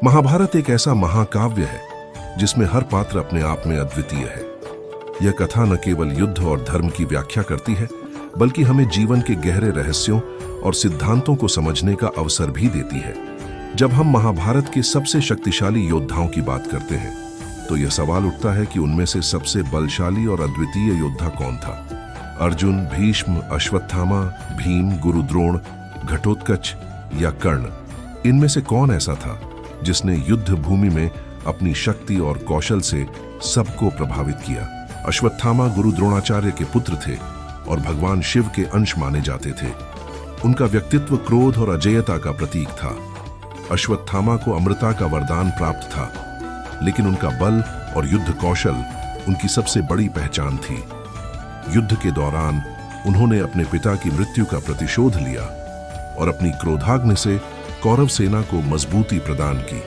महाभारत एक ऐसा महाकाव्य है जिसमें हर पात्र अपने आप में अद्वितीय है। यह कथा न केवल युद्ध और धर्म की व्याख्या करती है, बल्कि हमें जीवन के गहरे रहस्यों और सिद्धांतों को समझने का अवसर भी देती है। जब हम महाभारत के सबसे शक्तिशाली योद्धाओं की बात करते हैं, तो यह सवाल उठता है कि उनमें से सबसे बलशाली और अद्वितीय योद्धा कौन था। अर्जुन, भीष्म, अश्वत्थामा, भीम, गुरु द्रोण, घटोत्कच या कर्ण, इनमें से कौन ऐसा था जिसने युद्ध भूमि में अपनी शक्ति और कौशल से सबको प्रभावित किया। अश्वत्थामा गुरु द्रोणाचार्य के पुत्र थे और भगवान शिव के अंश माने जाते थे। उनका व्यक्तित्व क्रोध और अजेयता का प्रतीक था। अश्वत्थामा को अमृता का वरदान प्राप्त था, लेकिन उनका बल और युद्ध कौशल उनकी सबसे बड़ी पहचान थी। युद्ध के दौरान उन्होंने अपने पिता की मृत्यु का प्रतिशोध लिया और अपनी क्रोधाग्नि से कौरव सेना को मजबूती प्रदान की।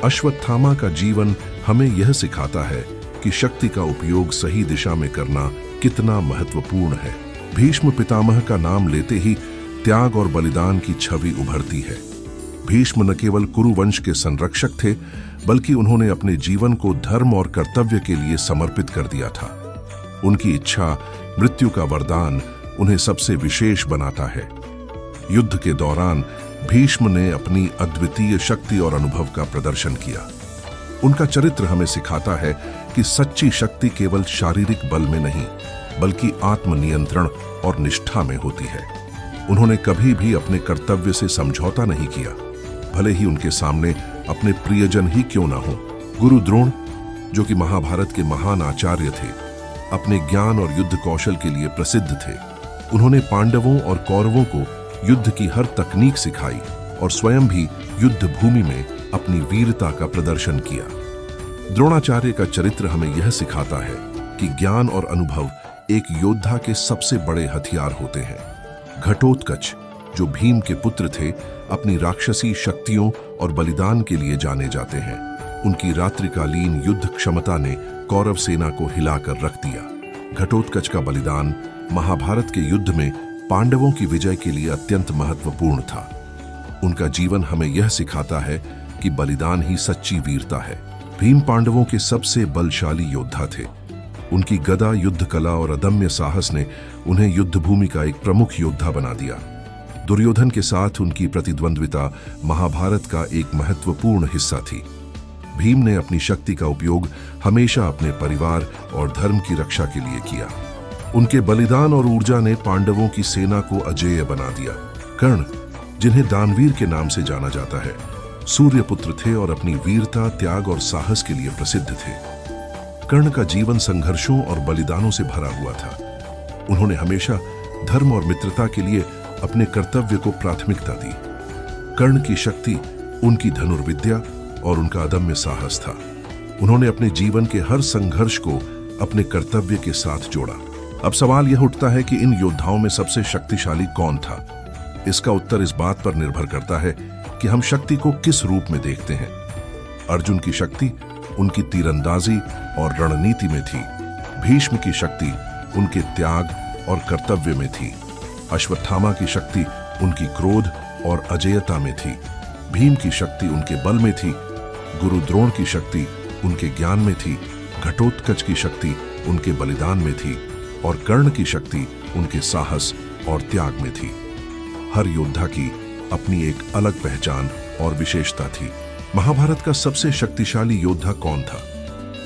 अश्वत्थामा का जीवन हमें यह सिखाता है कि शक्ति का उपयोग सही दिशा में करना कितना महत्वपूर्ण है। भीष्म पितामह का नाम लेते ही त्याग और बलिदान की छवि उभरती है। भीष्म न केवल कुरु वंश के संरक्षक थे, बल्कि उन्होंने अपने जीवन को धर्म और कर्तव्य के लिए समर्पित कर दिया था। उनकी इच्छा, मृत्यु का वरदान उन्हें सबसे विशेष बनाता है। युद्ध के दौरान भीष्म ने अपनी अद्वितीय शक्ति और अनुभव का प्रदर्शन किया। उनका चरित्र हमें सिखाता है कि सच्ची शक्ति केवल शारीरिक बल में नहीं, बल्कि आत्मनियंत्रण और निष्ठा में होती है। उन्होंने कभी भी अपने कर्तव्य से समझौता नहीं किया, भले ही उनके सामने अपने प्रियजन ही क्यों ना हो। गुरु द्रोण, जो कि महाभारत के महान आचार्य थे, अपने ज्ञान और युद्ध कौशल के लिए प्रसिद्ध थे। उन्होंने पांडवों और कौरवों को युद्ध की हर तकनीक सिखाई और स्वयं भी युद्ध भूमि में अपनी वीरता का प्रदर्शन किया। द्रोणाचार्य का चरित्र हमें यह सिखाता है कि ज्ञान और अनुभव एक योद्धा के सबसे बड़े हथियार होते हैं। घटोत्कच, जो भीम के पुत्र थे, अपनी राक्षसी शक्तियों और बलिदान के लिए जाने जाते हैं। उनकी रात्रिकालीन युद्ध क्षमता ने कौरव सेना को हिलाकर रख दिया। घटोत्कच का बलिदान महाभारत के युद्ध में पांडवों की विजय के लिए अत्यंत महत्वपूर्ण था। उनका जीवन हमें यह सिखाता है कि बलिदान ही सच्ची वीरता है। भीम पांडवों के सबसे बलशाली योद्धा थे। उनकी गदा, युद्ध कला और अदम्य साहस ने उन्हें युद्ध भूमि का एक प्रमुख योद्धा बना दिया। दुर्योधन के साथ उनकी प्रतिद्वंद्विता महाभारत का एक महत्वपूर्ण हिस्सा थी। भीम ने अपनी शक्ति का उपयोग हमेशा अपने परिवार और धर्म की रक्षा के लिए किया। उनके बलिदान और ऊर्जा ने पांडवों की सेना को अजेय बना दिया। कर्ण, जिन्हें दानवीर के नाम से जाना जाता है, सूर्यपुत्र थे और अपनी वीरता, त्याग और साहस के लिए प्रसिद्ध थे। कर्ण का जीवन संघर्षों और बलिदानों से भरा हुआ था। उन्होंने हमेशा धर्म और मित्रता के लिए अपने कर्तव्य को प्राथमिकता दी। कर्ण की शक्ति उनकी धनुर्विद्या और उनका अदम्य साहस था। उन्होंने अपने जीवन के हर संघर्ष को अपने कर्तव्य के साथ जोड़ा। अब सवाल यह उठता है कि इन योद्धाओं में सबसे शक्तिशाली कौन था। इसका उत्तर इस बात पर निर्भर करता है कि हम शक्ति को किस रूप में देखते हैं। अर्जुन की शक्ति उनकी तीरंदाजी और रणनीति में थी। भीष्म की शक्ति उनके त्याग और कर्तव्य में थी। अश्वत्थामा की शक्ति उनकी क्रोध और अजेयता में थी। भीम की शक्ति उनके बल में थी। गुरु द्रोण की शक्ति उनके ज्ञान में थी। घटोत्कच की शक्ति उनके बलिदान में थी और कर्ण की शक्ति उनके साहस और त्याग में थी। हर योद्धा की अपनी एक अलग पहचान और विशेषता थी। महाभारत का सबसे शक्तिशाली योद्धा कौन था,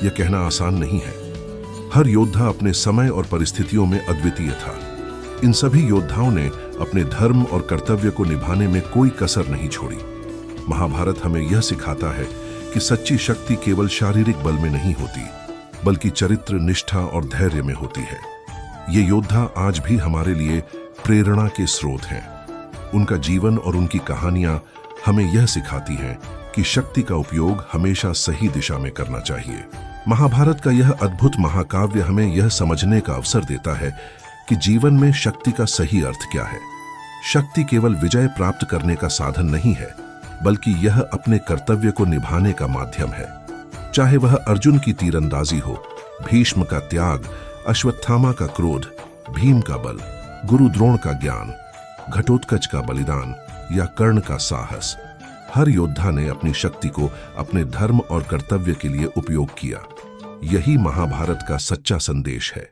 यह कहना आसान नहीं है। हर योद्धा अपने समय और परिस्थितियों में अद्वितीय था। इन सभी योद्धाओं ने अपने धर्म और कर्तव्य को निभाने में कोई कसर नहीं छोड़ी। महाभारत हमें यह सिखाता है कि सच्ची शक्ति केवल शारीरिक बल में नहीं होती, बल्कि चरित्र, निष्ठा और धैर्य में होती है। ये योद्धा आज भी हमारे लिए प्रेरणा के स्रोत हैं। उनका जीवन और उनकी कहानियां हमें यह सिखाती हैं कि शक्ति का उपयोग हमेशा सही दिशा में करना चाहिए। महाभारत का यह अद्भुत महाकाव्य हमें यह समझने का अवसर देता है कि जीवन में शक्ति का सही अर्थ क्या है। शक्ति केवल विजय प्राप्त करने का साधन नहीं है, बल्कि यह अपने कर्तव्य को निभाने का माध्यम है। चाहे वह अर्जुन की तीरंदाजी हो, भीष्म का त्याग, अश्वत्थामा का क्रोध, भीम का बल, गुरु द्रोण का ज्ञान, घटोत्कच का बलिदान या कर्ण का साहस, हर योद्धा ने अपनी शक्ति को अपने धर्म और कर्तव्य के लिए उपयोग किया। यही महाभारत का सच्चा संदेश है।